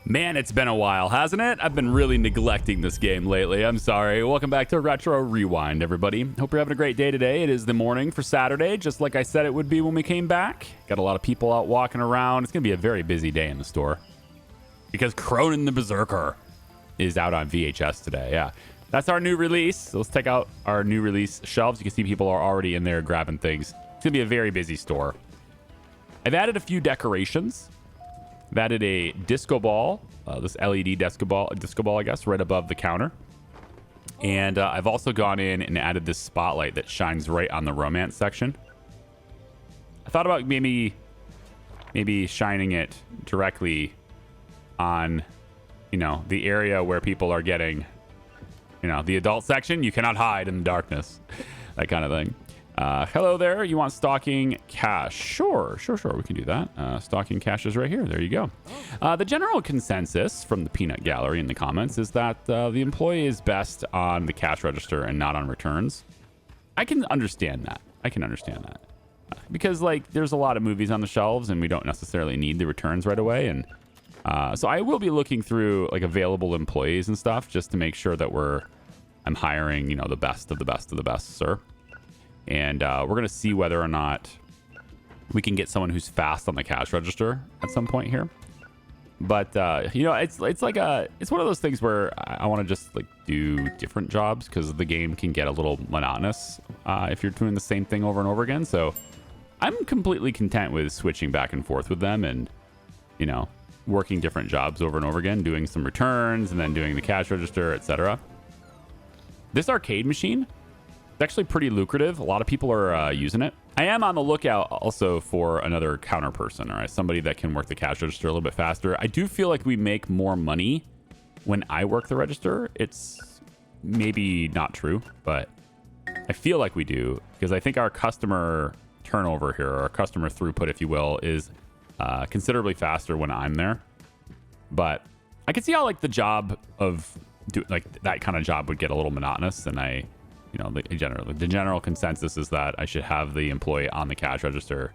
Man, it's been a while, hasn't it? I've been really neglecting this game lately. I'm sorry. Welcome back to Retro Rewind, everybody. Hope you're having a great day today. It is the morning for Saturday, just like I said it would be when we came back. Got a lot of people out walking around. It's going to be a very busy day in the store because Cronin the Berserker is out on VHS today. Yeah, that's our new release. So let's check out our new release shelves. You can see people are already in there grabbing things. It's going to be a very busy store. I've added a few decorations. I've added a disco ball, this LED disco ball, I guess, right above the counter. And I've also gone in and added this spotlight that shines right on the romance section. I thought about maybe shining it directly on, the area where people are getting, the adult section. You cannot hide in the darkness, that kind of thing. Hello there. You want stocking cash? Sure. We can do that. Stocking cash is right here. There you go. The general consensus from the Peanut Gallery in the comments is that the employee is best on the cash register and not on returns. I can understand that. Because, there's a lot of movies on the shelves and we don't necessarily need the returns right away. And so I will be looking through, available employees and stuff just to make sure that I'm hiring, the best of the best of the best, sir. And we're going to see whether or not we can get someone who's fast on the cash register at some point here. But, it's one of those things where I want to just do different jobs because the game can get a little monotonous if you're doing the same thing over and over again. So I'm completely content with switching back and forth with them and, working different jobs over and over again, doing some returns and then doing the cash register, etc. This arcade machine, it's actually pretty lucrative. A lot of people are using it. I am on the lookout also for another counter person, or somebody that can work the cash register a little bit faster. I do feel like we make more money when I work the register. It's maybe not true, but I feel like we do because I think our customer turnover here, or our customer throughput, if you will, is considerably faster when I'm there. But I can see how the job of that kind of job would get a little monotonous, and the general consensus is that I should have the employee on the cash register.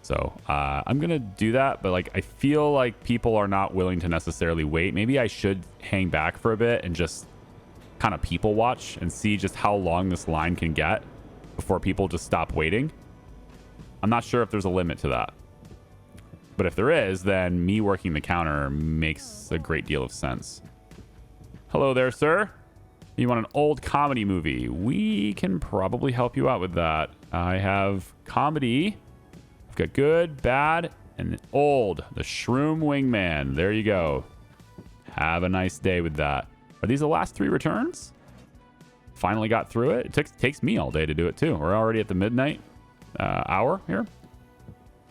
So I'm going to do that. But I feel like people are not willing to necessarily wait. Maybe I should hang back for a bit and just kind of people watch and see just how long this line can get before people just stop waiting. I'm not sure if there's a limit to that. But if there is, then me working the counter makes a great deal of sense. Hello there, sir. You want an old comedy movie? We can probably help you out with that. I have comedy. I've got good, bad, and old. The Shroom Wingman. There you go. Have a nice day with that. Are these the last 3 returns? Finally got through it. It takes me all day to do it, too. We're already at the midnight hour here.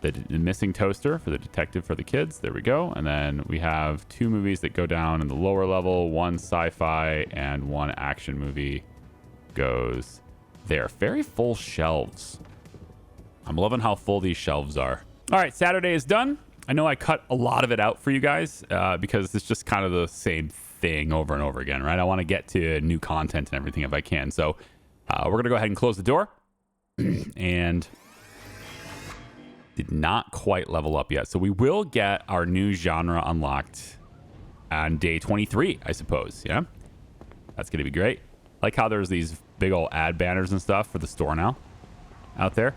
The missing toaster for the detective for the kids. There we go. And then we have 2 movies that go down in the lower level. 1 sci-fi and 1 action movie goes there. Very full shelves. I'm loving how full these shelves are. All right, Saturday is done. I know I cut a lot of it out for you guys because it's just kind of the same thing over and over again, right? I want to get to new content and everything if I can. So we're going to go ahead and close the door. And did not quite level up yet. So we will get our new genre unlocked on day 23, I suppose. Yeah, that's going to be great. I like how there's these big old ad banners and stuff for the store now out there.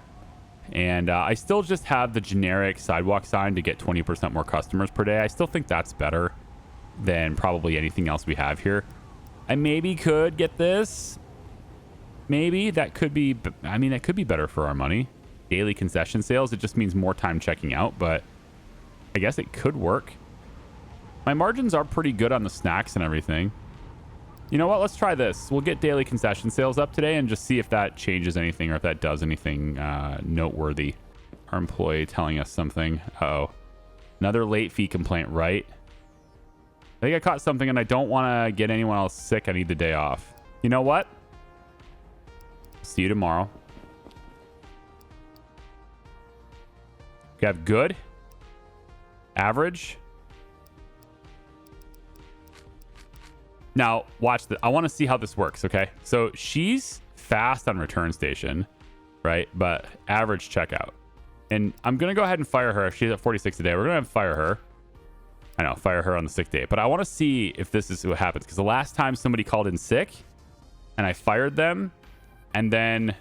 And I still just have the generic sidewalk sign to get 20% more customers per day. I still think that's better than probably anything else we have here. I maybe could get this. Maybe that could be, that could be better for our money. Daily concession sales, it just means more time checking out, but I guess it could work. My margins are pretty good on the snacks and everything. You know what? Let's try this. We'll get daily concession sales up today and just see if that changes anything or if that does anything noteworthy. Our employee telling us something. Uh-oh. Another late fee complaint, right? I think I caught something and I don't want to get anyone else sick. I need the day off. You know what? See you tomorrow. We have good, average. Now, watch this. I want to see how this works, okay? So she's fast on return station, right? But average checkout. And I'm going to go ahead and fire her. She's at 46 a day. We're going to fire her. I know, fire her on the sick day. But I want to see if this is what happens, because the last time somebody called in sick and I fired them, and then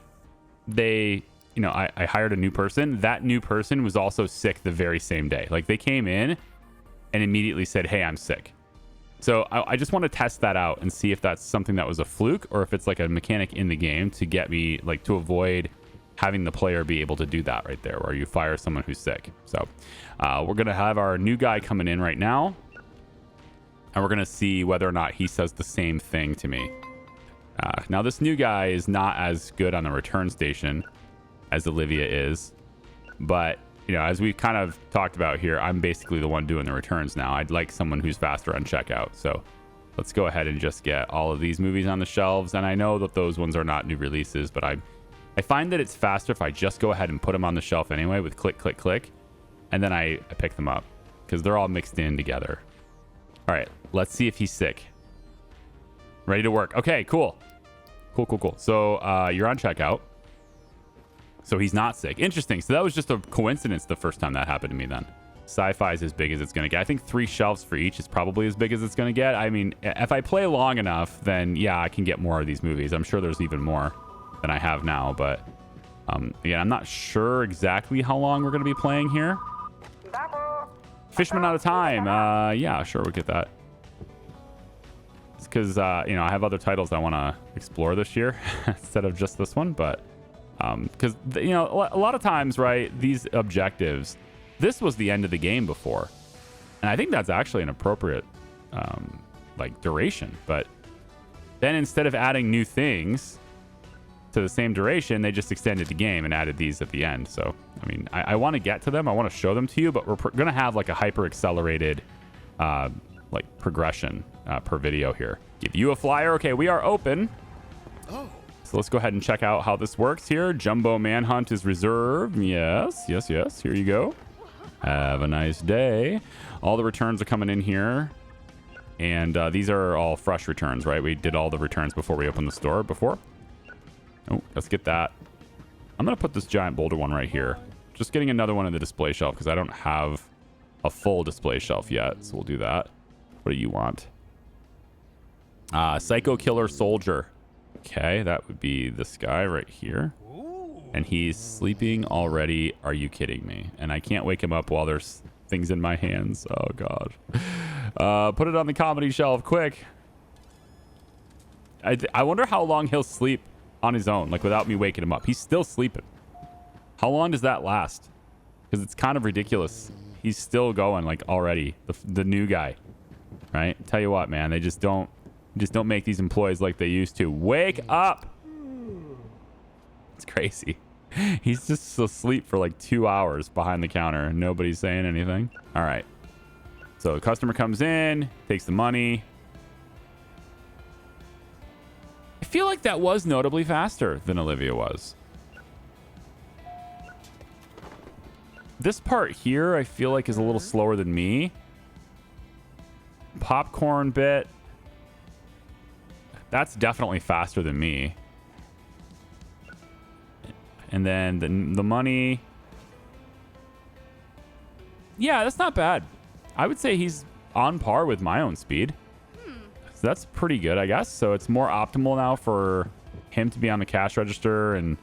they, you know, I hired a new person. That new person was also sick the very same day. Like, they came in and immediately said, hey, I'm sick. So I just want to test that out and see if that's something that was a fluke, or if it's like a mechanic in the game to get me, like, to avoid having the player be able to do that right there, where you fire someone who's sick. So we're going to have our new guy coming in right now, and we're going to see whether or not he says the same thing to me. Now, this new guy is not as good on the return station as Olivia is, but, you know, as we've kind of talked about here, I'm basically the one doing the returns now. I'd like someone who's faster on checkout. So let's go ahead and just get all of these movies on the shelves. And I know that those ones are not new releases, but I find that it's faster if I just go ahead and put them on the shelf anyway with click, click, click. And then I pick them up because they're all mixed in together. All right, let's see if he's sick. Ready to work. Okay, cool. Cool. So you're on checkout. So he's not sick. Interesting. So that was just a coincidence the first time that happened to me then. Sci-fi is as big as it's going to get. I think 3 shelves for each is probably as big as it's going to get. I mean, if I play long enough, then yeah, I can get more of these movies. I'm sure there's even more than I have now. But again, I'm not sure exactly how long we're going to be playing here. Fishman out of time. Yeah, sure, we'll get that. It's because, you know, I have other titles I want to explore this year instead of just this one. But because, you know, a lot of times, right, these objectives, this was the end of the game before. And I think that's actually an appropriate, like, duration. But then instead of adding new things to the same duration, they just extended the game and added these at the end. So, I mean, I want to get to them. I want to show them to you, but we're going to have, like, a hyper-accelerated, like, progression per video here. Give you a flyer. Okay, we are open. Oh. So let's go ahead and check out how this works here. Jumbo Manhunt is reserved. Yes. Here you go. Have a nice day. All the returns are coming in here. And these are all fresh returns, right? We did all the returns before we opened the store before. Oh, let's get that. I'm going to put this giant boulder one right here. Just getting another one in the display shelf because I don't have a full display shelf yet. So we'll do that. What do you want? Psycho Killer Soldier. Okay, that would be this guy right here. And he's sleeping already. Are you kidding me? And I can't wake him up while there's things in my hands. Oh, God. Put it on the comedy shelf, quick. I wonder how long he'll sleep on his own, like without me waking him up. He's still sleeping. How long does that last? Because it's kind of ridiculous. He's still going, like, already. The new guy, right? Tell you what, man, they just don't make these employees like they used to. Wake up! It's crazy. He's just asleep for like 2 hours behind the counter and nobody's saying anything. All right. So the customer comes in, takes the money. I feel like that was notably faster than Olivia was. This part here, I feel like is a little slower than me. Popcorn bit. That's definitely faster than me. And then the money. Yeah, that's not bad. I would say he's on par with my own speed. So that's pretty good, I guess. So it's more optimal now for him to be on the cash register and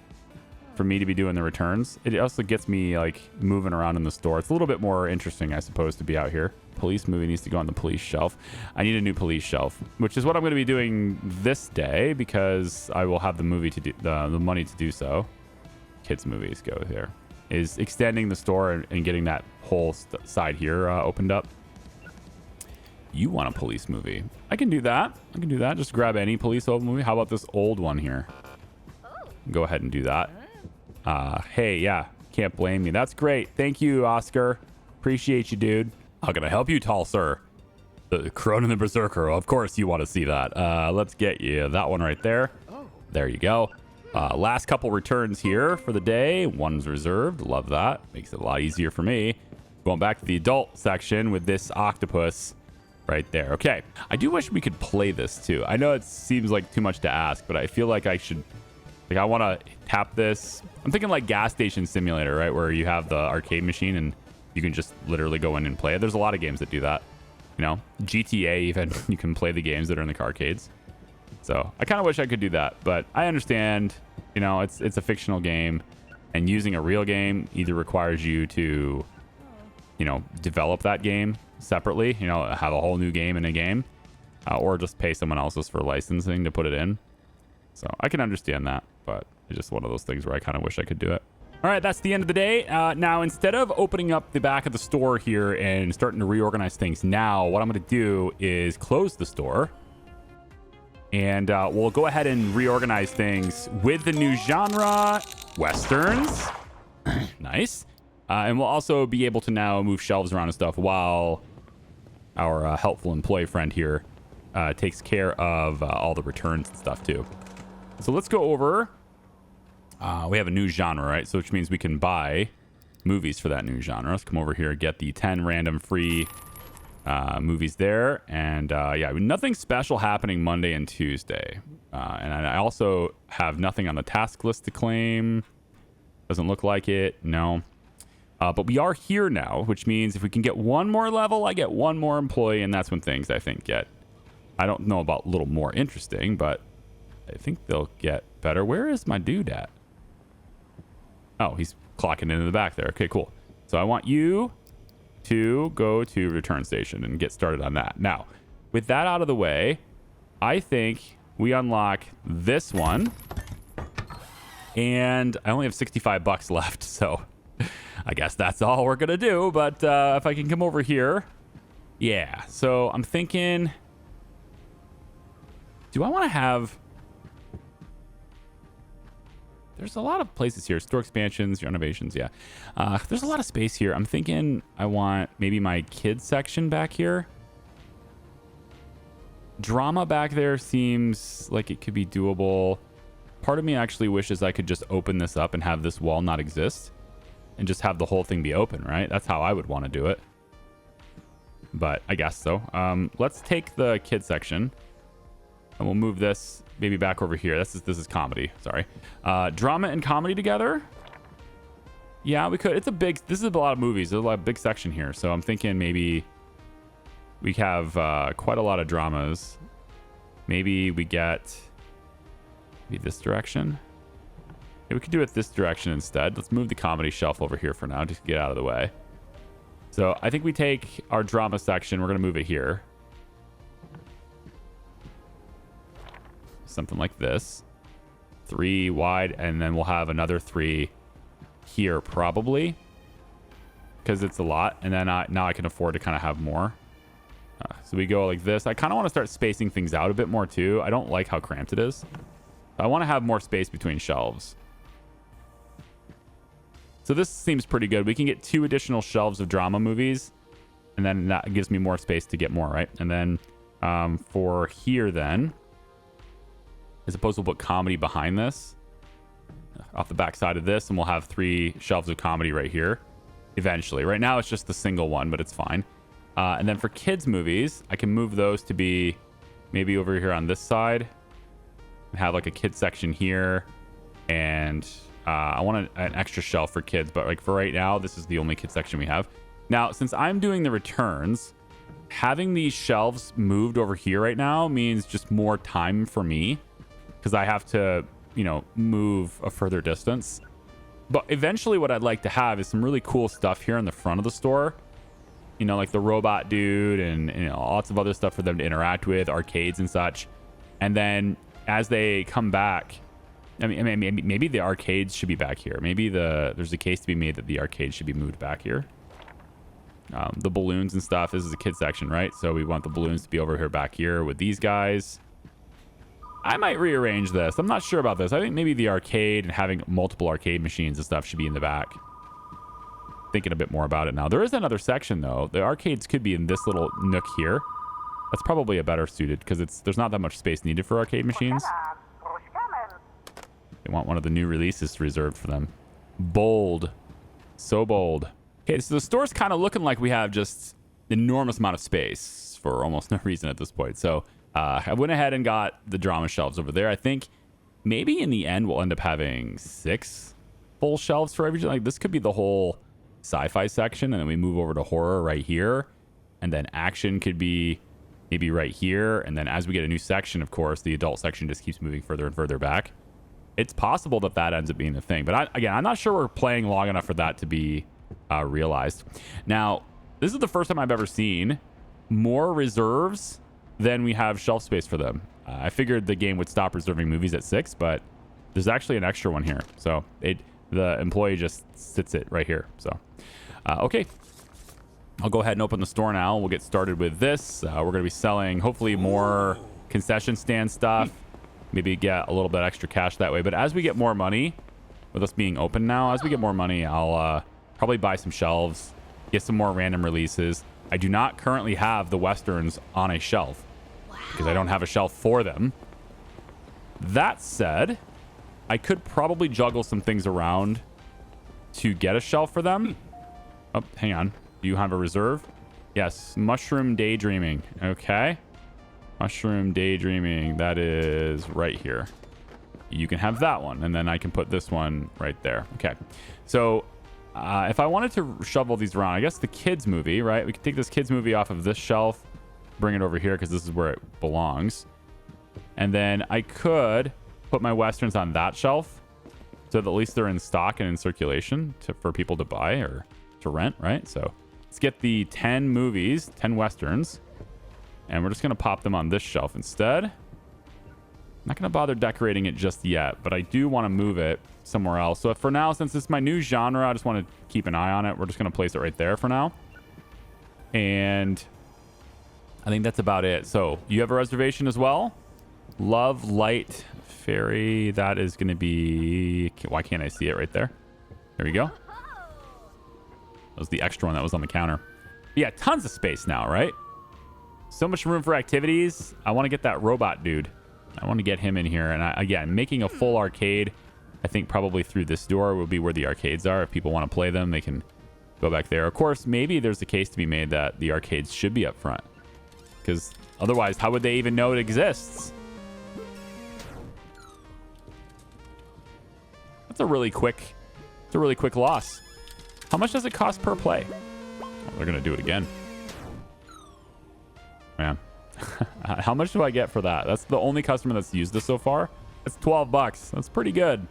for me to be doing the returns. It also gets me, like, moving around in the store. It's a little bit more interesting, I suppose, to be out here. Police movie needs to go on the police shelf. I need a new police shelf, which is what I'm going to be doing this day because I will have the movie to do the money to do so. Kids movies go here. Is extending the store and getting that whole side here opened up. You want a police movie? I can do that. Just grab any police old movie. How about this old one here? Go ahead and do that. Hey, yeah, can't blame me. That's great. Thank you, Oscar. Appreciate you, dude. How can I help you, tall sir? The Cronin the Berserker. Of course you want to see that. Let's get you that one right there. There you go. Last couple returns here for the day. One's reserved. Love that. Makes it a lot easier for me. Going back to the adult section with this octopus right there. Okay. I do wish we could play this too. I know it seems like too much to ask, but I feel like I should... Like, I want to tap this. I'm thinking like gas station simulator, right? Where you have the arcade machine and you can just literally go in and play it. There's a lot of games that do that. You know, GTA even, you can play the games that are in the arcades. So I kind of wish I could do that, but I understand, you know, it's a fictional game, and using a real game either requires you to, you know, develop that game separately, you know, have a whole new game in a game, or just pay someone else's for licensing to put it in. So I can understand that, but it's just one of those things where I kind of wish I could do it. All right, that's the end of the day. Now, instead of opening up the back of the store here and starting to reorganize things now, what I'm going to do is close the store. And we'll go ahead and reorganize things with the new genre, Westerns. Nice. And we'll also be able to now move shelves around and stuff while our helpful employee friend here takes care of all the returns and stuff too. So let's go over. We have a new genre, right? So which means we can buy movies for that new genre. Let's come over here and get the 10 random free movies there. And yeah, nothing special happening Monday and Tuesday. And I also have nothing on the task list to claim. Doesn't look like it. No. But we are here now, which means if we can get one more level, I get one more employee. And that's when things, I think, get... I don't know about a little more interesting, but I think they'll get better. Where is my dude at? Oh, he's clocking into the back there. Okay, cool. So I want you to go to return station and get started on that. Now, with that out of the way, I think we unlock this one. And I only have 65 bucks left, so I guess that's all we're going to do. But if I can come over here. Yeah, so I'm thinking... Do I want to have... There's a lot of places here. Store expansions, renovations, yeah. There's a lot of space here. I'm thinking I want maybe my kids section back here. Drama back there seems like it could be doable. Part of me actually wishes I could just open this up and have this wall not exist. And just have the whole thing be open, right? That's how I would want to do it. But I guess so. Let's take the kids section. And we'll move this maybe back over here. This is comedy. Sorry. Drama and comedy together. Yeah, we could. This is a lot of movies. There's a lot of big section here. So I'm thinking maybe we have quite a lot of dramas. Maybe we get maybe this direction. Yeah, we could do it this direction instead. Let's move the comedy shelf over here for now, just to get out of the way. So I think we take our drama section. We're going to move it here. Something like this. 3 wide, and then we'll have another 3 here probably, because it's a lot. And then now I can afford to kind of have more. So we go like this. I kind of want to start spacing things out a bit more too. I don't like how cramped it is. I want to have more space between shelves. So this seems pretty good. We can get 2 additional shelves of drama movies, and then that gives me more space to get more, right? And then for here then, I suppose we'll put comedy behind this, off the back side of this, and we'll have 3 shelves of comedy right here eventually. Right now it's just the single one, but it's fine. And then for kids movies, I can move those to be maybe over here on this side and have like a kids section here. And I want an extra shelf for kids, but like for right now, this is the only kids section we have. Now, since I'm doing the returns, having these shelves moved over here right now means just more time for me, because I have to, you know, move a further distance. But eventually what I'd like to have is some really cool stuff here in the front of the store. You know, like the robot dude and you know, lots of other stuff for them to interact with, arcades and such. And then as they come back, I mean maybe the arcades should be back here. Maybe there's a case to be made that the arcades should be moved back here. The balloons and stuff, this is a kid section, right? So we want the balloons to be over here back here with these guys. I might rearrange this. I'm not sure about this. I think maybe the arcade and having multiple arcade machines and stuff should be in the back. Thinking a bit more about it now. There is another section though. The arcades could be in this little nook here. That's probably a better suited because there's not that much space needed for arcade machines. They want one of the new releases reserved for them. Bold. So bold. Okay, so the store's kind of looking like we have just an enormous amount of space for almost no reason at this point. So I went ahead and got the drama shelves over there. I think maybe in the end we'll end up having 6 full shelves for everything. Like this could be the whole sci-fi section, and then we move over to horror right here. And then action could be maybe right here. And then as we get a new section, of course, the adult section just keeps moving further and further back. It's possible that that ends up being the thing. But again, I'm not sure we're playing long enough for that to be realized. Now, this is the first time I've ever seen more reserves than we have shelf space for them. I figured the game would stop reserving movies at 6, but there's actually an extra one here. So the employee just sits it right here. So, okay. I'll go ahead and open the store now. We'll get started with this. We're going to be selling hopefully more concession stand stuff. Maybe get a little bit extra cash that way. But as we get more money, with us being open now, as we get more money, I'll probably buy some shelves, get some more random releases. I do not currently have the Westerns on a shelf because I don't have a shelf for them. That said, I could probably juggle some things around to get a shelf for them. Oh, hang on. Do you have a reserve? Yes. Mushroom Daydreaming. Okay. Mushroom Daydreaming. That is right here. You can have that one. And then I can put this one right there. Okay. So if I wanted to shovel these around, I guess the kids movie, right? We could take this kids movie off of this shelf, bring it over here because this is where it belongs. And then I could put my Westerns on that shelf so that at least they're in stock and in circulation for people to buy or to rent, right? So let's get the 10 movies, 10 Westerns, and we're just going to pop them on this shelf instead. I'm not going to bother decorating it just yet, but I do want to move it somewhere else. So for now, since it's my new genre, I just want to keep an eye on it. We're just going to place it right there for now. And I think that's about it. So you have a reservation as well? Love Light Fairy. That is going to be... Why can't I see it right there? There we go. That was the extra one that was on the counter. Yeah, tons of space now, right? So much room for activities. I want to get that robot dude. I want to get him in here. And again, making a full arcade, I think probably through this door will be where the arcades are. If people want to play them, they can go back there. Of course, maybe there's a case to be made that the arcades should be up front. Because otherwise, how would they even know it exists? That's a really quick loss. How much does it cost per play? Oh, they're going to do it again. Man. How much do I get for that? That's the only customer that's used this so far. That's 12 bucks. That's pretty good.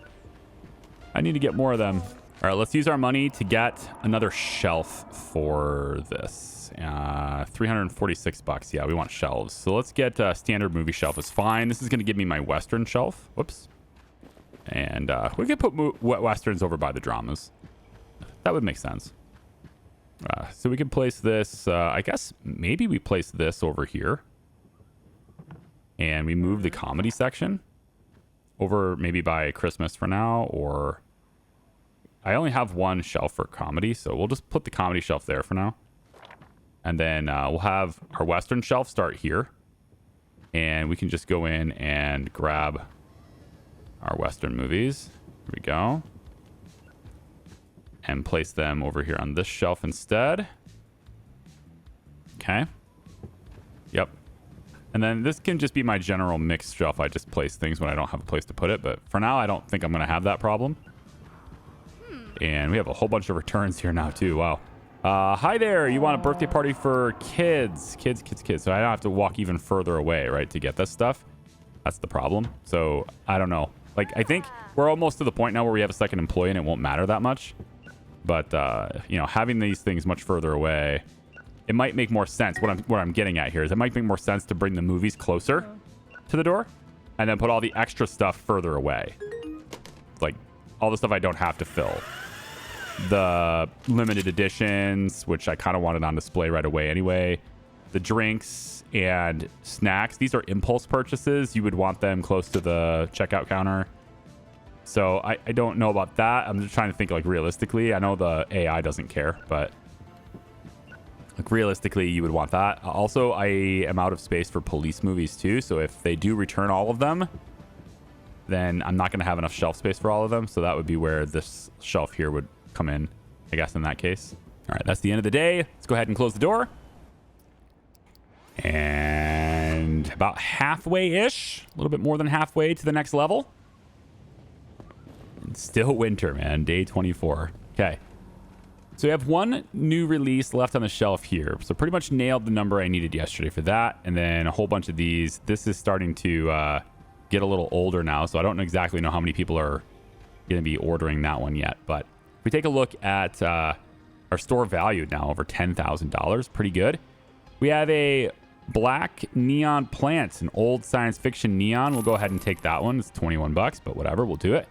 I need to get more of them. All right, let's use our money to get another shelf for this. 346 bucks. Yeah, we want shelves. So let's get a standard movie shelf. It's fine. This is going to give me my Western shelf. Whoops. And we could put Westerns over by the dramas. That would make sense. So we can place this. I guess maybe we place this over here. And we move the comedy section over maybe by Christmas for now. Or I only have one shelf for comedy. So we'll just put the comedy shelf there for now. And then we'll have our Western shelf start here. And we can just go in and grab our Western movies. Here we go. And place them over here on this shelf instead. Okay. Yep. And then this can just be my general mixed shelf. I just place things when I don't have a place to put it. But for now, I don't think I'm going to have that problem. And we have a whole bunch of returns here now, too. Wow. Hi there. You want a birthday party for kids? Kids. So I don't have to walk even further away, right, to get this stuff. That's the problem. So I don't know. Like, I think we're almost to the point now where we have a second employee and it won't matter that much. But, you know, having these things much further away, it might make more sense. What I'm getting at here is it might make more sense to bring the movies closer to the door and then put all the extra stuff further away. Like, all the stuff I don't have to fill. The limited editions, which I kind of wanted on display right away anyway. The drinks and snacks. These are impulse purchases. You would want them close to the checkout counter. So I don't know about that. I'm just trying to think like realistically. I know the AI doesn't care, but like realistically, you would want that. Also, I am out of space for police movies too. So if they do return all of them, then I'm not going to have enough shelf space for all of them. So that would be where this shelf here would come in, I guess, in that case. All right, that's the end of the day. Let's go ahead and close the door. And about halfway-ish, a little bit more than halfway to the next level. It's still winter, man. Day 24. Okay. So we have one new release left on the shelf here. So pretty much nailed the number I needed yesterday for that. And then a whole bunch of these. This is starting to get a little older now. So I don't exactly know how many people are going to be ordering that one yet. But if we take a look at our store value now, over $10,000. Pretty good. We have a black neon plant, an old science fiction neon. We'll go ahead and take that one. It's 21 bucks, but whatever. We'll do it.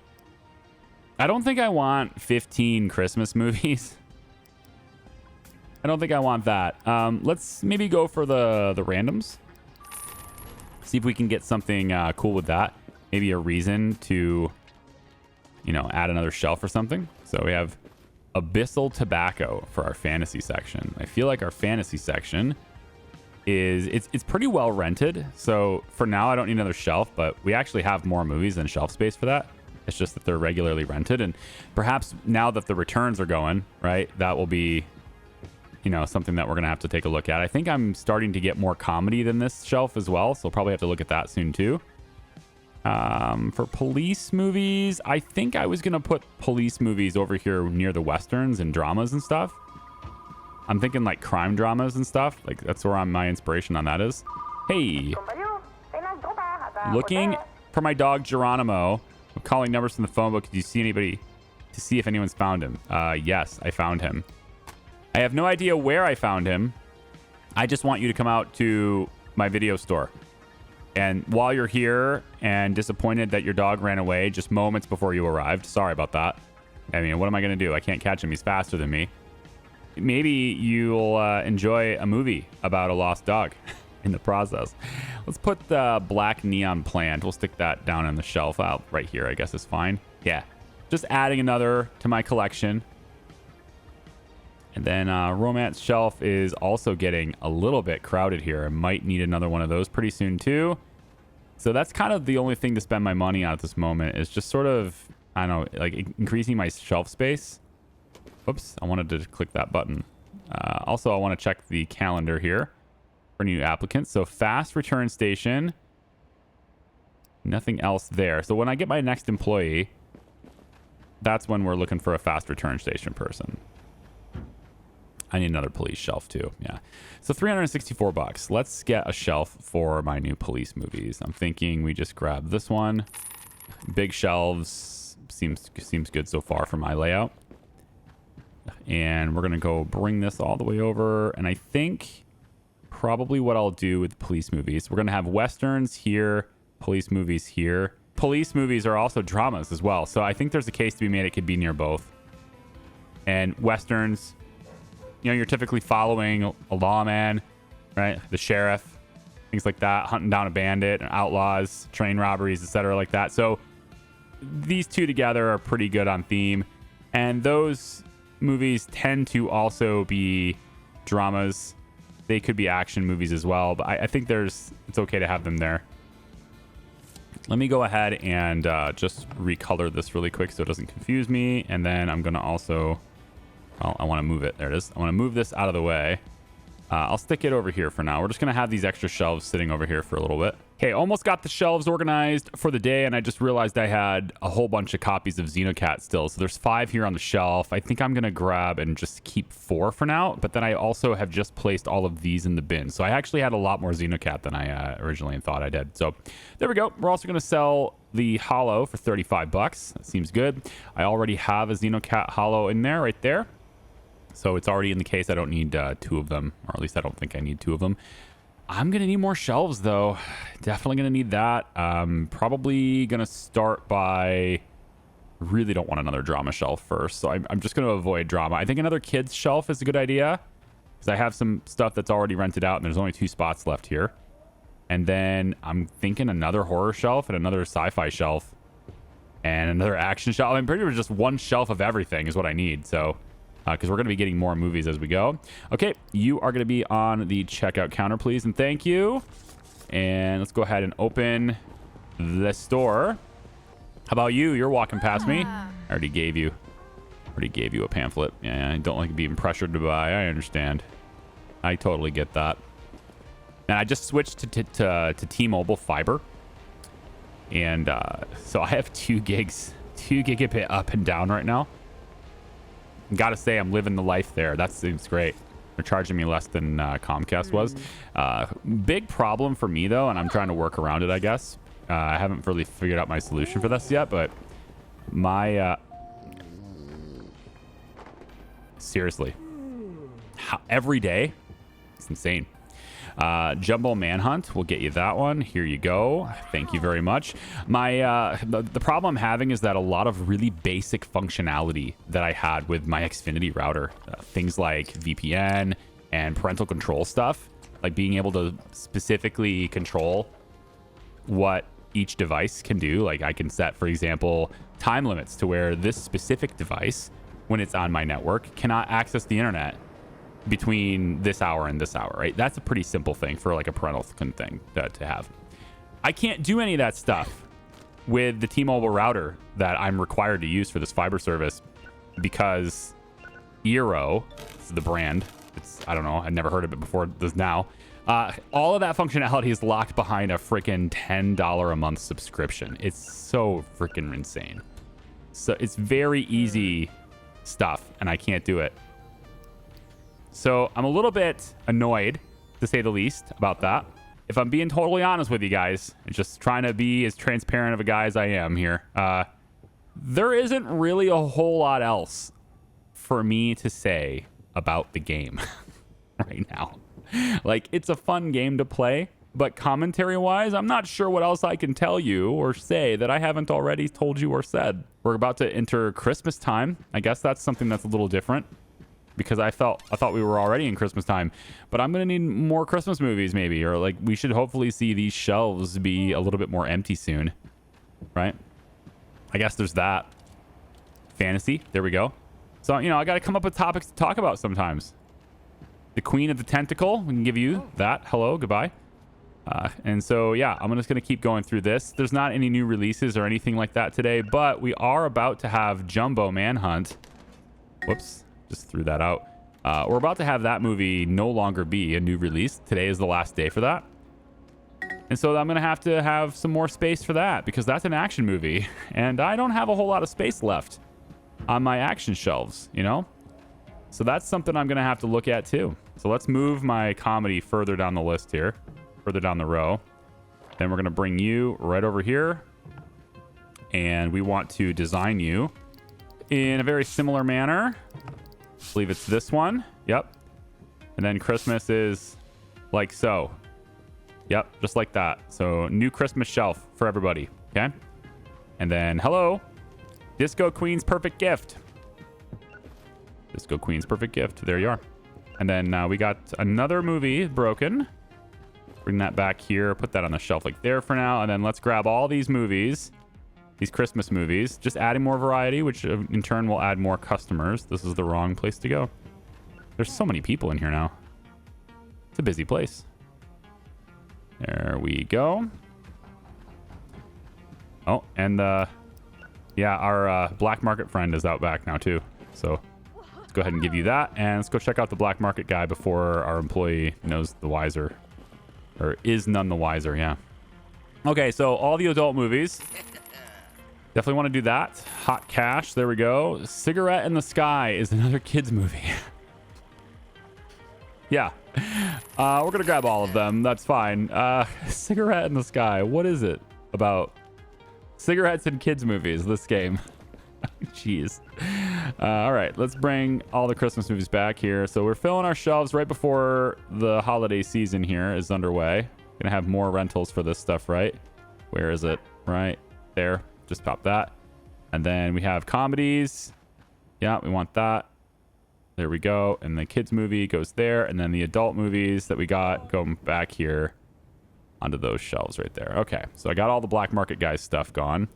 I don't think I want 15 Christmas movies. I don't think I want that. Let's maybe go for the randoms. See if we can get something cool with that. Maybe a reason to, you know, add another shelf or something. So we have Abyssal Tobacco for our fantasy section. I feel like our fantasy section is, it's pretty well rented. So for now, I don't need another shelf, but we actually have more movies than shelf space for that. It's just that they're regularly rented. And perhaps now that the returns are going, right, that will be, you know, something that we're going to have to take a look at. I think I'm starting to get more comedy than this shelf as well. So we'll probably have to look at that soon too. For police movies, I think I was going to put police movies over here near the Westerns and dramas and stuff. I'm thinking like crime dramas and stuff. Like that's where my inspiration on that is. Hey, looking for my dog Geronimo. I'm calling numbers from the phone book. Did you see anybody to see if anyone's found him? Yes, I found him. I have no idea where I found him. I just want you to come out to my video store. And while you're here and disappointed that your dog ran away just moments before you arrived, sorry about that. I mean, what am I going to do? I can't catch him. He's faster than me. Maybe you'll enjoy a movie about a lost dog in the process. Let's put the black neon plant. We'll stick that down on the shelf out right here. I guess is fine. Yeah. Just adding another to my collection. And then romance shelf is also getting a little bit crowded here. I might need another one of those pretty soon too. So that's kind of the only thing to spend my money on at this moment is just sort of, I don't know, like increasing my shelf space. Oops, I wanted to click that button. Also, I want to check the calendar here for new applicants. So fast return station. Nothing else there. So when I get my next employee, that's when we're looking for a fast return station person. I need another police shelf too. Yeah. So 364 bucks. Let's get a shelf for my new police movies. I'm thinking we just grab this one. Big shelves seems good so far for my layout. And we're going to go bring this all the way over. And I think probably what I'll do with police movies, we're going to have Westerns here, police movies here. Police movies are also dramas as well. So I think there's a case to be made. It could be near both. And Westerns, you know, you're typically following a lawman, right? The sheriff, things like that, hunting down a bandit, outlaws, train robberies, etc., like that. So these two together are pretty good on theme. And those movies tend to also be dramas. They could be action movies as well, but I think it's okay to have them there. Let me go ahead and just recolor this really quick so it doesn't confuse me. And then I'm going to also... Well, I want to move it. There it is. I want to move this out of the way. I'll stick it over here for now. We're just going to have these extra shelves sitting over here for a little bit. Okay, almost got the shelves organized for the day, and I just realized I had a whole bunch of copies of Xenocat still. So there's 5 here on the shelf. I think I'm going to grab and just keep 4 for now, but then I also have just placed all of these in the bin. So I actually had a lot more Xenocat than I originally thought I did. So there we go. We're also going to sell the Holo for 35 bucks. That seems good. I already have a Xenocat Holo in there, right there. So it's already in the case. I don't need 2 of them, or at least I don't think I need 2 of them. I'm going to need more shelves, though. Definitely going to need that. Probably going to start by... Really don't want another drama shelf first, so I'm just going to avoid drama. I think another kids shelf is a good idea, because I have some stuff that's already rented out, and there's only 2 spots left here. And then I'm thinking another horror shelf and another sci-fi shelf and another action shelf. I'm pretty much just one shelf of everything is what I need, so... because we're going to be getting more movies as we go. Okay, you are going to be on the checkout counter, please, and thank you. And let's go ahead and open the store. How about you? You're walking past me. I already gave you a pamphlet. Yeah, I don't like being pressured to buy. I understand. I totally get that. And I just switched to T-Mobile fiber. And so I have 2 gigs, 2 gigabit up and down right now. Gotta say, I'm living the life there. That seems great. They're charging me less than Comcast was. Big problem for me, though, and I'm trying to work around it, I guess. I haven't really figured out my solution for this yet, but my... seriously. Every day? It's insane. Jumbo Manhunt will get you that one. Here you go. Thank you very much. My the problem I'm having is that a lot of really basic functionality that I had with my Xfinity router, things like VPN and parental control stuff, like being able to specifically control what each device can do. Like I can set, for example, time limits to where this specific device, when it's on my network, cannot access the internet between this hour and this hour, right? That's a pretty simple thing for like a parental thing to have. I can't do any of that stuff with the T-Mobile router that I'm required to use for this fiber service because Eero, this is the brand. I don't know. I've never heard of it before. This now. All of that functionality is locked behind a freaking $10 a month subscription. It's so freaking insane. So it's very easy stuff, and I can't do it. So I'm a little bit annoyed, to say the least, about that. If I'm being totally honest with you guys, just trying to be as transparent of a guy as I am here, there isn't really a whole lot else for me to say about the game right now. Like, it's a fun game to play, but commentary-wise, I'm not sure what else I can tell you or say that I haven't already told you or said. We're about to enter Christmas time. I guess that's something that's a little different, because I thought we were already in Christmas time, but I'm gonna need more Christmas movies maybe, or like we should hopefully see these shelves be a little bit more empty soon, right? I guess there's that. Fantasy, there we go. So, you know, I gotta come up with topics to talk about sometimes. The Queen of the Tentacle, we can give you that. Hello, goodbye. And so, yeah, I'm just gonna keep going through this. There's not any new releases or anything like that today, but we are about to have Jumbo Manhunt. Whoops. Just threw that out. We're about to have that movie no longer be a new release. Today is the last day for that. And so I'm going to have some more space for that because that's an action movie. And I don't have a whole lot of space left on my action shelves, you know? So that's something I'm going to have to look at too. So let's move my comedy further down the list here, further down the row. Then we're going to bring you right over here. And we want to design you in a very similar manner. I believe it's this one. Yep. And then Christmas is like so. Yep, just like that. So new Christmas shelf for everybody. Okay. And then hello, Disco Queen's Perfect Gift. Disco Queen's Perfect Gift. There you are. And then we got another movie broken. Bring that back here. Put that on the shelf like there for now. And then let's grab all these movies. These Christmas movies, just adding more variety, which in turn will add more customers. This is the wrong place to go. There's so many people in here now. It's a busy place. There we go. Oh, and yeah, our black market friend is out back now too. So let's go ahead and give you that. And let's go check out the black market guy before our employee knows the wiser. Or is none the wiser, yeah. Okay, so all the adult movies. Definitely want to do that. Hot Cash. There we go. Cigarette in the Sky is another kids movie. Yeah. We're going to grab all of them. That's fine. Cigarette in the Sky. What is it about cigarettes and kids movies, this game? Jeez. All right. Let's bring all the Christmas movies back here. So we're filling our shelves right before the holiday season here is underway. Going to have more rentals for this stuff, right? Where is it? Right there. Just pop that. And then we have comedies. Yeah, we want that. There we go. And the kids movie goes there. And then the adult movies that we got go back here onto those shelves right there. Okay, so I got all the black market guys stuff gone.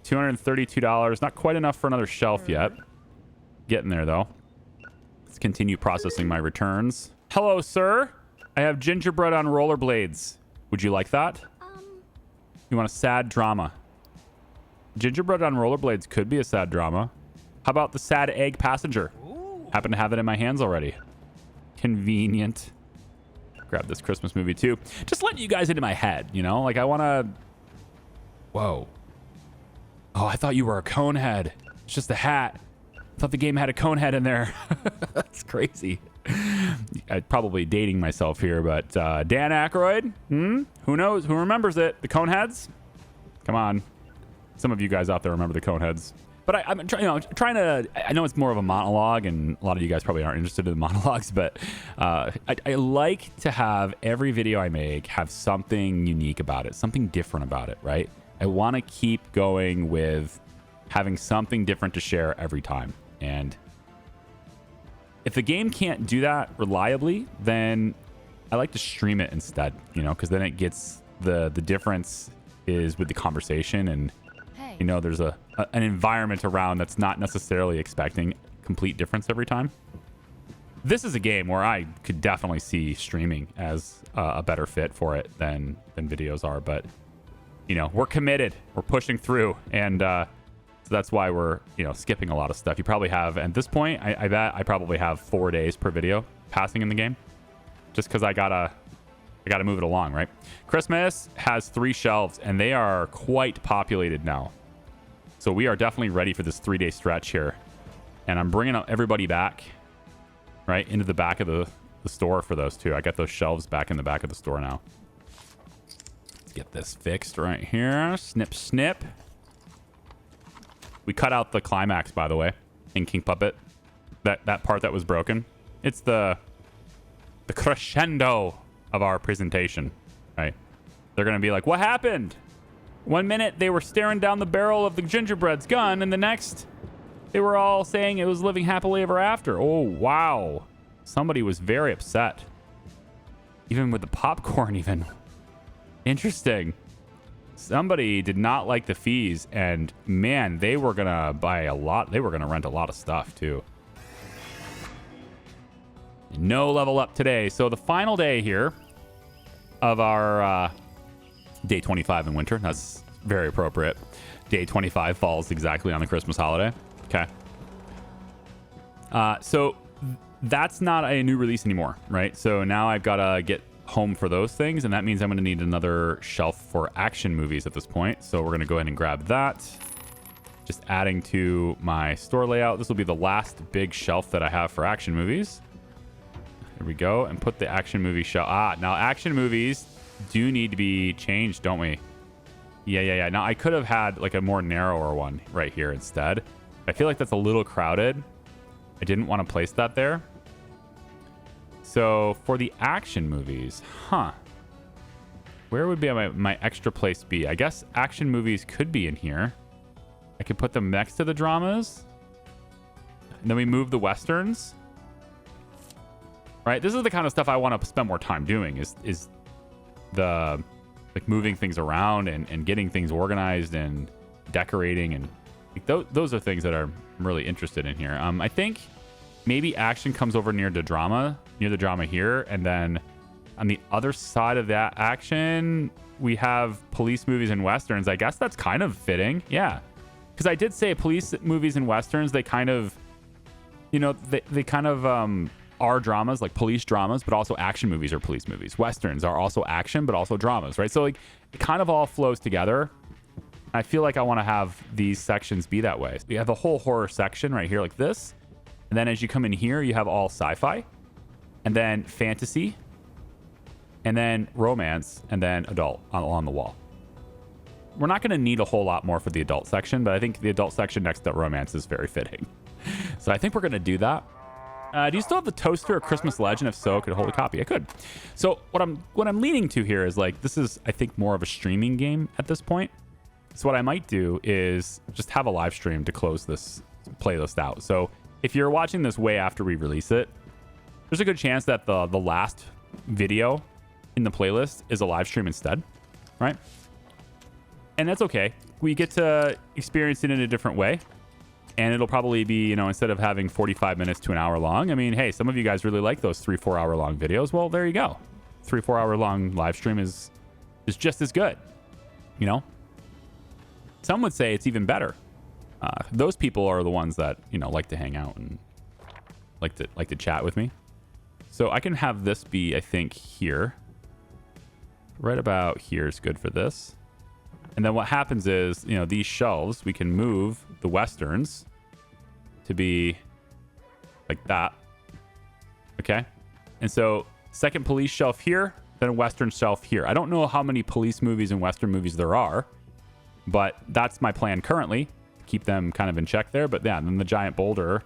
$232. Not quite enough for another shelf yet. Getting there, though. Let's continue processing my returns. Hello, sir. I have gingerbread on rollerblades. Would you like that? You want a sad drama? Gingerbread on rollerblades could be a sad drama. How about the sad egg passenger? Happen to have it in my hands already. Convenient. Grab this Christmas movie too. Just letting you guys into my head, you know? Like I want to... Whoa. Oh, I thought you were a cone head. It's just a hat. thought the game had a cone head in there. That's crazy. I'm probably dating myself here, but Dan Aykroyd, who knows? Who remembers it? The cone heads? Come on. Some of you guys out there remember the cone heads. But I'm trying to, I know it's more of a monologue, and a lot of you guys probably aren't interested in the monologues, but I like to have every video I make have something unique about it, something different about it, right? I want to keep going with having something different to share every time. And if the game can't do that reliably, then I like to stream it instead, because then it gets the difference is with the conversation, and there's an environment around that's not necessarily expecting complete difference every time. This is a game where I could definitely see streaming as a better fit for it than videos are, but we're committed, we're pushing through, and so that's why we're skipping a lot of stuff. You probably have at this point, I bet I probably have 4 days per video passing in the game, just because I gotta move it along, right? Christmas has 3 shelves, and they are quite populated now. So we are definitely ready for this 3-day stretch here. And I'm bringing everybody back, right, into the back of the store for those 2. I got those shelves back in the back of the store now. Let's get this fixed right here. Snip, snip. We cut out the climax, by the way, in King Puppet. That part that was broken. It's the crescendo of our presentation, right? They're going to be like, what happened? 1 minute they were staring down the barrel of the gingerbread's gun, and the next they were all saying it was living happily ever after. Oh, wow. Somebody was very upset. Even with the popcorn, even. Interesting. Somebody did not like the fees, and man, they were going to buy a lot. They were going to rent a lot of stuff, too. No level up today. So the final day here of our day 25 in winter. That's very appropriate. Day 25 falls exactly on the Christmas holiday. Okay. So that's not a new release anymore, right? So now I've got to get home for those things, and that means I'm going to need another shelf for action movies at this point. So we're going to go ahead and grab that. Just adding to my store layout. This will be the last big shelf that I have for action movies. Here we go, and put the action movie shelf. Now action movies do need to be changed, don't we? Yeah. Now I could have had like a more narrower one right here instead. I feel like that's a little crowded. I didn't want to place that there. So for the action movies, where would be my extra place be? I guess action movies could be in here. I could put them next to the dramas. And then we move the westerns. Right? This is the kind of stuff I want to spend more time doing is the like moving things around and getting things organized and decorating, and like, those are things that I'm really interested in here. I think maybe action comes over near the drama here, and then on the other side of that action we have police movies and westerns. I guess that's kind of fitting, yeah, because I did say police movies and westerns, they kind of they kind of are dramas, like police dramas, but also action movies are police movies. Westerns are also action, but also dramas, right? So like it kind of all flows together. I feel like I want to have these sections be that way. We have a whole horror section right here like this. And then as you come in here, you have all sci-fi, and then fantasy, and then romance, and then adult along the wall. We're not going to need a whole lot more for the adult section, but I think the adult section next to romance is very fitting. So I think we're going to do that. Do you still have the toaster or Christmas legend? If so, could I hold a copy? I could. So what I'm leaning to here is like, this is, I think, more of a streaming game at this point. So what I might do is just have a live stream to close this playlist out. So if you're watching this way after we release it, there's a good chance that the last video in the playlist is a live stream instead, right? And that's okay. We get to experience it in a different way. And it'll probably be, instead of having 45 minutes to an hour long. I mean, hey, some of you guys really like those 3-4 hour long videos. Well, there you go. 3-4 hour long live stream is just as good. Some would say it's even better. Those people are the ones that, like to hang out and like to chat with me. So I can have this be, I think, here. Right about here is good for this. And then what happens is, these shelves, we can move the westerns to be like that. Okay. And so second police shelf here, then a Western shelf here. I don't know how many police movies and Western movies there are, but that's my plan currently. Keep them kind of in check there. But yeah, then the giant boulder,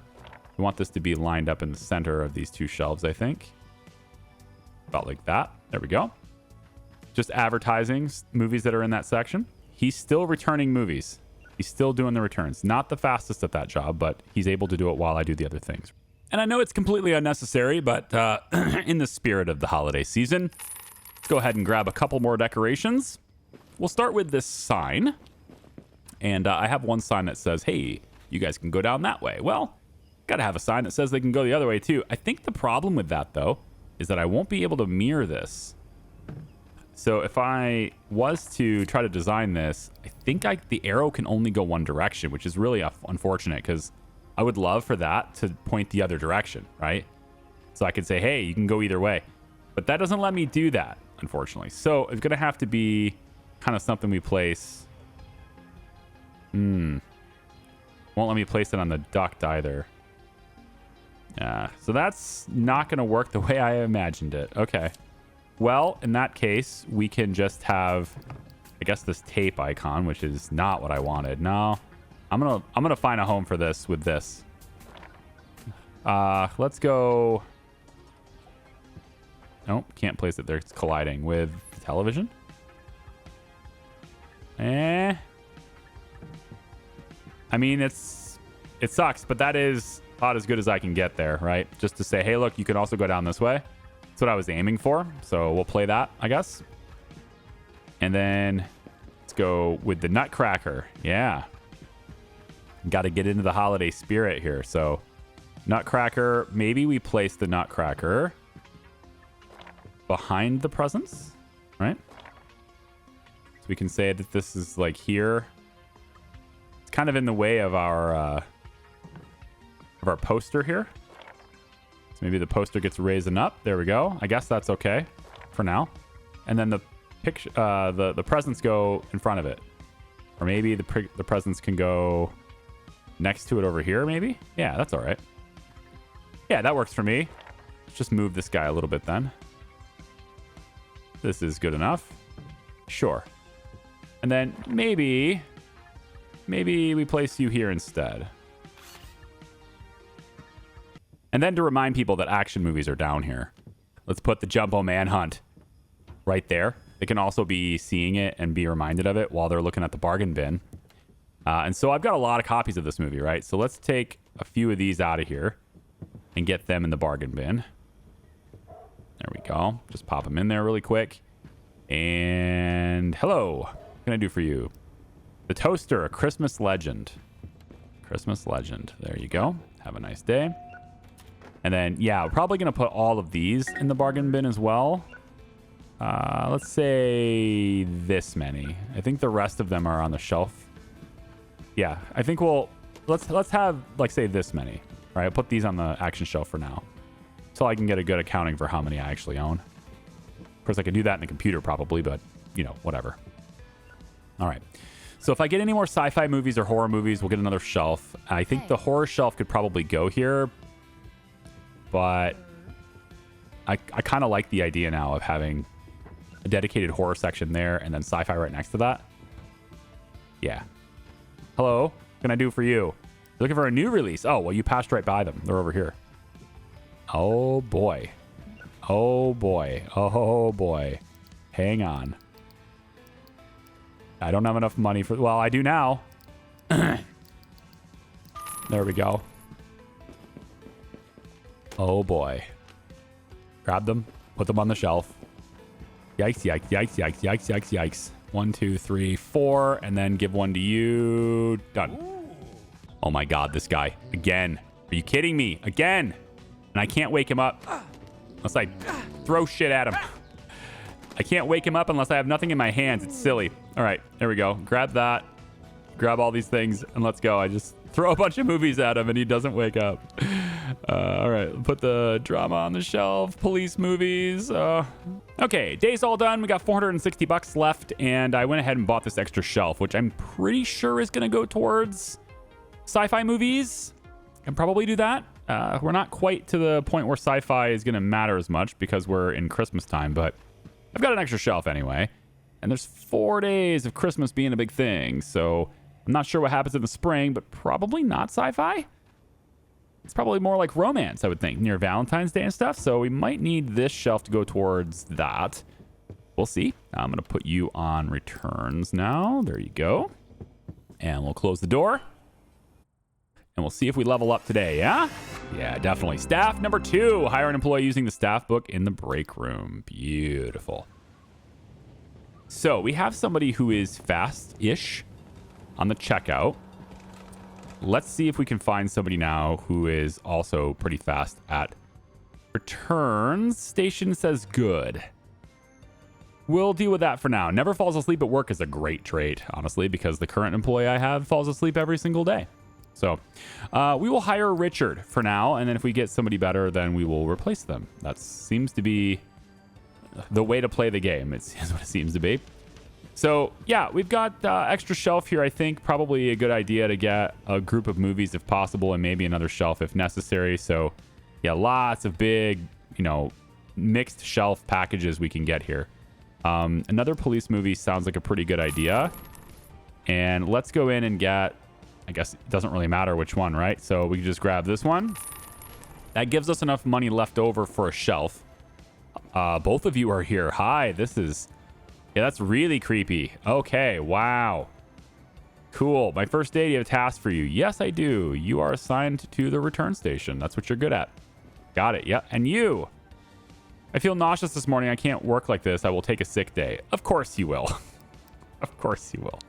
we want this to be lined up in the center of these two shelves, I think. About like that. There we go. Just advertising movies that are in that section. He's still returning movies. He's still doing the returns. Not the fastest at that job, but he's able to do it while I do the other things. And I know it's completely unnecessary, but in the spirit of the holiday season, let's go ahead and grab a couple more decorations. We'll start with this sign. And I have one sign that says, hey, you guys can go down that way. Well, got to have a sign that says they can go the other way too. I think the problem with that, though, is that I won't be able to mirror this. So if I was to try to design this, I think the arrow can only go one direction, which is really unfortunate because I would love for that to point the other direction, right? So I could say, hey, you can go either way. But that doesn't let me do that, unfortunately. So it's going to have to be kind of something we place. Won't let me place it on the duct either. So that's not going to work the way I imagined it. Okay. Well, in that case, we can just have, I guess, this tape icon, which is not what I wanted. No, I'm gonna find a home for this with this. Let's go. Nope, can't place it there. It's colliding with the television. I mean, it sucks, but that is about as good as I can get there, right? Just to say, hey, look, you can also go down this way. That's what I was aiming for. So we'll play that, I guess. And then let's go with the Nutcracker. Yeah. Got to get into the holiday spirit here. So Nutcracker, maybe we place the Nutcracker behind the presents, right? So we can say that this is like here. It's kind of in the way of our poster here. So maybe the poster gets raised up. There we go. I guess that's okay for now. And then the picture, the presents go in front of it, or maybe the presents can go next to it over here. Maybe. Yeah, that's all right. Yeah, that works for me. Let's just move this guy a little bit then. This is good enough. Sure. And then maybe we place you here instead. And then to remind people that action movies are down here, let's put the Jumbo Manhunt right there. They can also be seeing it and be reminded of it while they're looking at the bargain bin. And so I've got a lot of copies of this movie, right? So let's take a few of these out of here and get them in the bargain bin. There we go. Just pop them in there really quick. And hello. What can I do for you? The Toaster, a Christmas legend. Christmas legend. There you go. Have a nice day. And then, yeah, we're probably going to put all of these in the bargain bin as well. Let's say this many. I think the rest of them are on the shelf. Yeah, I think let's have, like, say this many. All right, I'll put these on the action shelf for now. So I can get a good accounting for how many I actually own. Of course, I can do that in the computer probably, but, you know, whatever. All right. So if I get any more sci-fi movies or horror movies, we'll get another shelf. I think the horror shelf could probably go here. But I kind of like the idea now of having a dedicated horror section there and then sci-fi right next to that. Yeah. Hello. What can I do for you? You're looking for a new release. Oh, well, you passed right by them. They're over here. Oh, boy. Oh, boy. Oh, boy. Hang on. I don't have enough money for... Well, I do now. There we go. Oh, boy. Grab them. Put them on the shelf. Yikes, yikes, yikes, yikes, yikes, yikes, yikes. 1, 2, 3, 4. And then give one to you. Done. Ooh. Oh, my God. This guy. Again. Are you kidding me? Again. And I can't wake him up unless I throw shit at him. I can't wake him up unless I have nothing in my hands. It's silly. All right. There we go. Grab that. Grab all these things. And let's go. I just throw a bunch of movies at him and he doesn't wake up. All right, put the drama on the shelf. Police movies. Okay, day's all done. We got $460 left, and I went ahead and bought this extra shelf, which I'm pretty sure is going to go towards sci-fi movies. can probably do that. We're not quite to the point where sci-fi is going to matter as much because we're in Christmas time, but I've got an extra shelf anyway. And there's 4 days of Christmas being a big thing, so I'm not sure what happens in the spring, but probably not sci-fi. It's probably more like romance, I would think, near Valentine's Day and stuff. So we might need this shelf to go towards that. We'll see. I'm going to put you on returns now. There you go. And we'll close the door. And we'll see if we level up today, yeah? Yeah, definitely. Staff number 2. Hire an employee using the staff book in the break room. Beautiful. So we have somebody who is fast-ish on the checkout. Let's see if we can find somebody now who is also pretty fast at returns. Station says good. We'll deal with that for now. Never falls asleep at work is a great trait, honestly, because the current employee I have falls asleep every single day. So we will hire Richard for now, and then if we get somebody better, then we will replace them. That seems to be the way to play the game. It's what it seems to be. So yeah, we've got extra shelf here. I think probably a good idea to get a group of movies if possible, and maybe another shelf if necessary. So yeah, lots of big, mixed shelf packages we can get here. Another police movie sounds like a pretty good idea. And let's go in and get, I guess it doesn't really matter which one, right? So we can just grab this one. That gives us enough money left over for a shelf. Both of you are here. Hi, yeah, that's really creepy. Okay, wow. Cool. My first day, do you have a task for you? Yes, I do. You are assigned to the return station. That's what you're good at. Got it. Yeah. And you. I feel nauseous this morning. I can't work like this. I will take a sick day. Of course you will. Of course you will.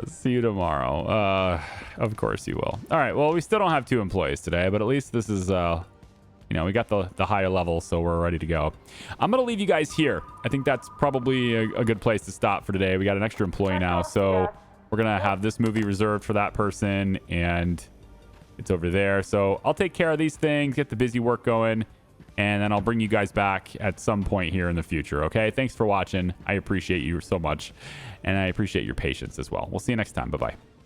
See you tomorrow. Of course you will. All right. Well, we still don't have 2 employees today, but at least this is, we got the higher level, so we're ready to go. I'm going to leave you guys here. I think that's probably a good place to stop for today. We got an extra employee now, so we're going to have this movie reserved for that person, and it's over there. So I'll take care of these things, get the busy work going, and then I'll bring you guys back at some point here in the future, okay? Thanks for watching. I appreciate you so much, and I appreciate your patience as well. We'll see you next time. Bye-bye.